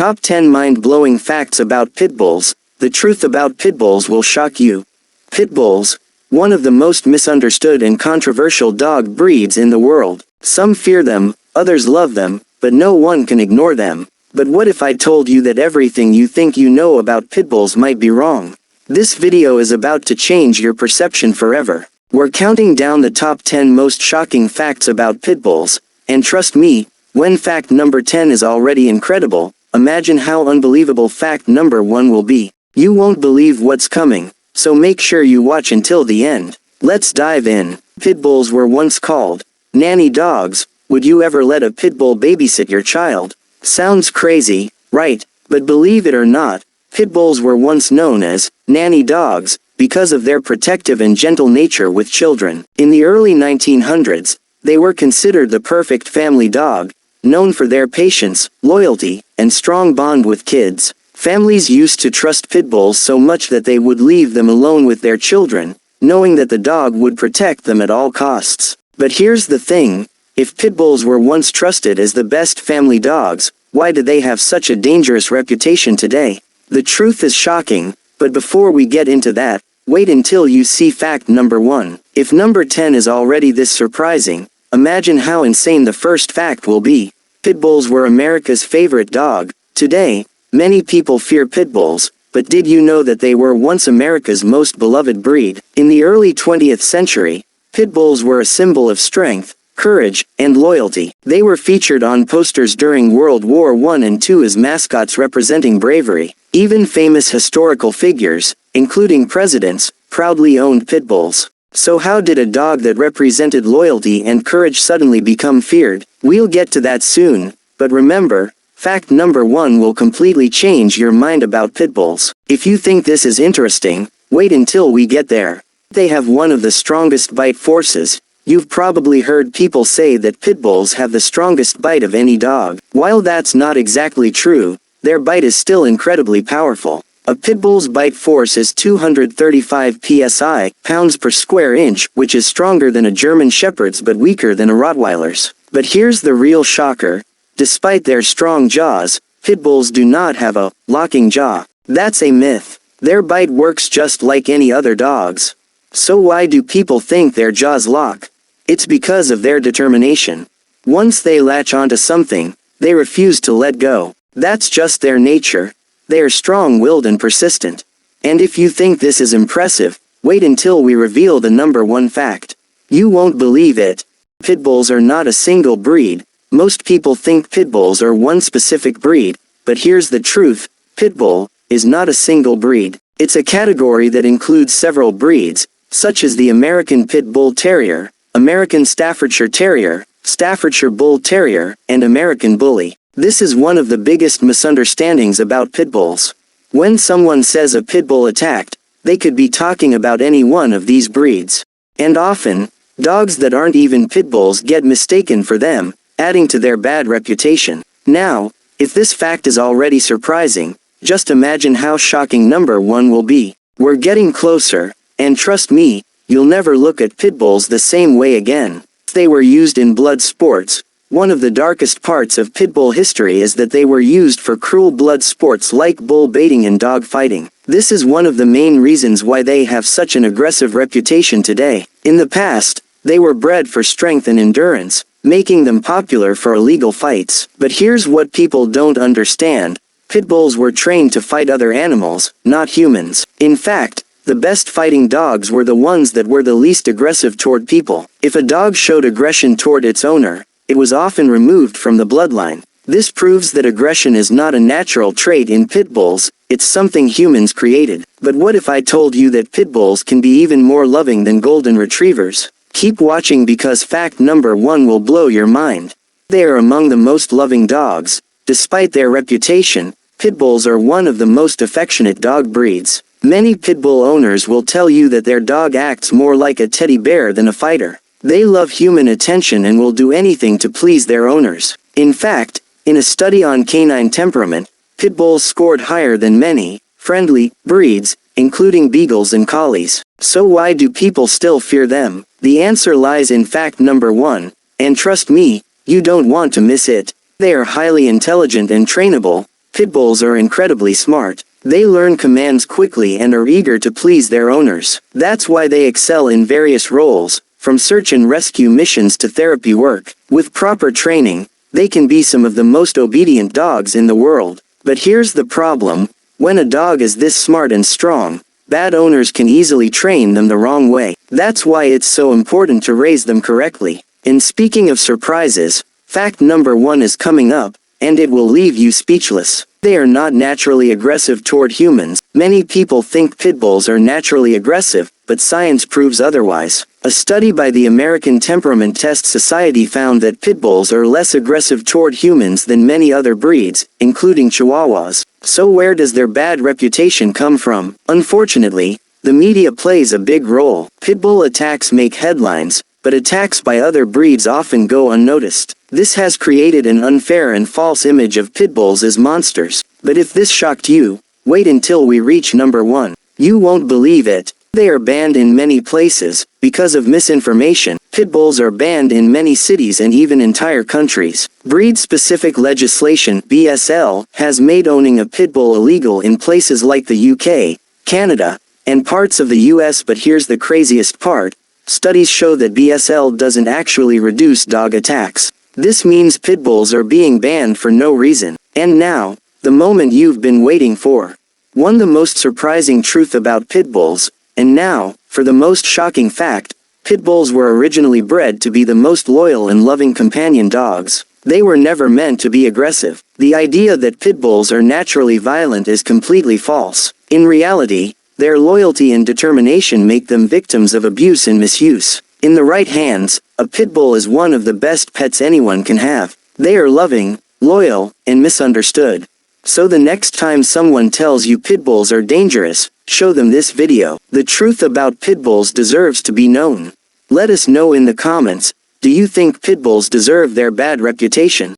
Top 10 Mind-Blowing Facts About Pitbulls. The truth about pitbulls will shock you. Pitbulls, one of the most misunderstood and controversial dog breeds in the world. Some fear them, others love them, but no one can ignore them. But what if I told you that everything you think you know about pitbulls might be wrong? This video is about to change your perception forever. We're counting down the top 10 most shocking facts about pitbulls, and trust me, when fact number 10 is already incredible, imagine how unbelievable fact number 1 will be. You won't believe what's coming, so make sure you watch until the end. Let's dive in. Pitbulls were once called nanny dogs. Would you ever let a pitbull babysit your child? Sounds crazy, right? But believe it or not, pitbulls were once known as nanny dogs because of their protective and gentle nature with children. In the early 1900s, they were considered the perfect family dog, known for their patience, loyalty, and strong bond with kids. Families used to trust pitbulls so much that they would leave them alone with their children, knowing that the dog would protect them at all costs. But here's the thing, if pitbulls were once trusted as the best family dogs, why do they have such a dangerous reputation today? The truth is shocking, but before we get into that, wait until you see fact number 1. If number 10 is already this surprising, imagine how insane the first fact will be. Pitbulls were America's favorite dog. Today, many people fear pitbulls, but did you know that they were once America's most beloved breed? In the early 20th century, pitbulls were a symbol of strength, courage, and loyalty. They were featured on posters during World War I and II as mascots representing bravery. Even famous historical figures, including presidents, proudly owned pitbulls. So how did a dog that represented loyalty and courage suddenly become feared? We'll get to that soon, but remember, fact number 1 will completely change your mind about pitbulls. If you think this is interesting, wait until we get there. They have one of the strongest bite forces. You've probably heard people say that pitbulls have the strongest bite of any dog. While that's not exactly true, their bite is still incredibly powerful. A pitbull's bite force is 235 psi, pounds per square inch, which is stronger than a German Shepherd's but weaker than a Rottweiler's. But here's the real shocker. Despite their strong jaws, pitbulls do not have a locking jaw. That's a myth. Their bite works just like any other dog's. So why do people think their jaws lock? It's because of their determination. Once they latch onto something, they refuse to let go. That's just their nature. They are strong-willed and persistent. And if you think this is impressive, wait until we reveal the number 1 fact. You won't believe it. Pitbulls are not a single breed. Most people think pitbulls are one specific breed, but here's the truth, pitbull is not a single breed. It's a category that includes several breeds, such as the American Pit Bull Terrier, American Staffordshire Terrier, Staffordshire Bull Terrier, and American Bully. This is one of the biggest misunderstandings about pitbulls. When someone says a pitbull attacked, they could be talking about any one of these breeds. And often, dogs that aren't even pitbulls get mistaken for them, adding to their bad reputation. Now, if this fact is already surprising, just imagine how shocking number 1 will be. We're getting closer, and trust me, you'll never look at pitbulls the same way again. They were used in blood sports. One of the darkest parts of pitbull history is that they were used for cruel blood sports like bull baiting and dog fighting. This is one of the main reasons why they have such an aggressive reputation today. In the past, they were bred for strength and endurance, making them popular for illegal fights. But here's what people don't understand. Pitbulls were trained to fight other animals, not humans. In fact, the best fighting dogs were the ones that were the least aggressive toward people. If a dog showed aggression toward its owner, it was often removed from the bloodline. This proves that aggression is not a natural trait in pitbulls, it's something humans created. But what if I told you that pitbulls can be even more loving than golden retrievers? Keep watching because fact number 1 will blow your mind. They are among the most loving dogs. Despite their reputation, pitbulls are one of the most affectionate dog breeds. Many pitbull owners will tell you that their dog acts more like a teddy bear than a fighter. They love human attention and will do anything to please their owners. In fact, in a study on canine temperament, pitbulls scored higher than many friendly breeds, including beagles and collies. So why do people still fear them? The answer lies in fact number 1, and trust me, you don't want to miss it. They are highly intelligent and trainable. Pitbulls are incredibly smart. They learn commands quickly and are eager to please their owners. That's why they excel in various roles, from search and rescue missions to therapy work. With proper training, they can be some of the most obedient dogs in the world. But here's the problem: when a dog is this smart and strong, bad owners can easily train them the wrong way. That's why it's so important to raise them correctly. And speaking of surprises, fact number 1 is coming up, and it will leave you speechless. They are not naturally aggressive toward humans. Many people think pit bulls are naturally aggressive, but science proves otherwise. A study by the American Temperament Test Society found that pit bulls are less aggressive toward humans than many other breeds, including Chihuahuas. So where does their bad reputation come from? Unfortunately, the media plays a big role. Pit bull attacks make headlines, but attacks by other breeds often go unnoticed. This has created an unfair and false image of pit bulls as monsters. But if this shocked you, wait until we reach number 1. You won't believe it. They are banned in many places. Because of misinformation, pit bulls are banned in many cities and even entire countries. Breed-specific legislation (BSL) has made owning a pit bull illegal in places like the UK, Canada, and parts of the US. But here's the craziest part: studies show that BSL doesn't actually reduce dog attacks. This means pit bulls are being banned for no reason. And now, the moment you've been waiting for. The most surprising truth about pit bulls. And now, for the most shocking fact: pit bulls were originally bred to be the most loyal and loving companion dogs. They were never meant to be aggressive. The idea that pit bulls are naturally violent is completely false. In reality, their loyalty and determination make them victims of abuse and misuse. In the right hands, a pit bull is one of the best pets anyone can have. They are loving, loyal, and misunderstood. So the next time someone tells you pit bulls are dangerous, show them this video. The truth about pit bulls deserves to be known. Let us know in the comments: do you think pit bulls deserve their bad reputation?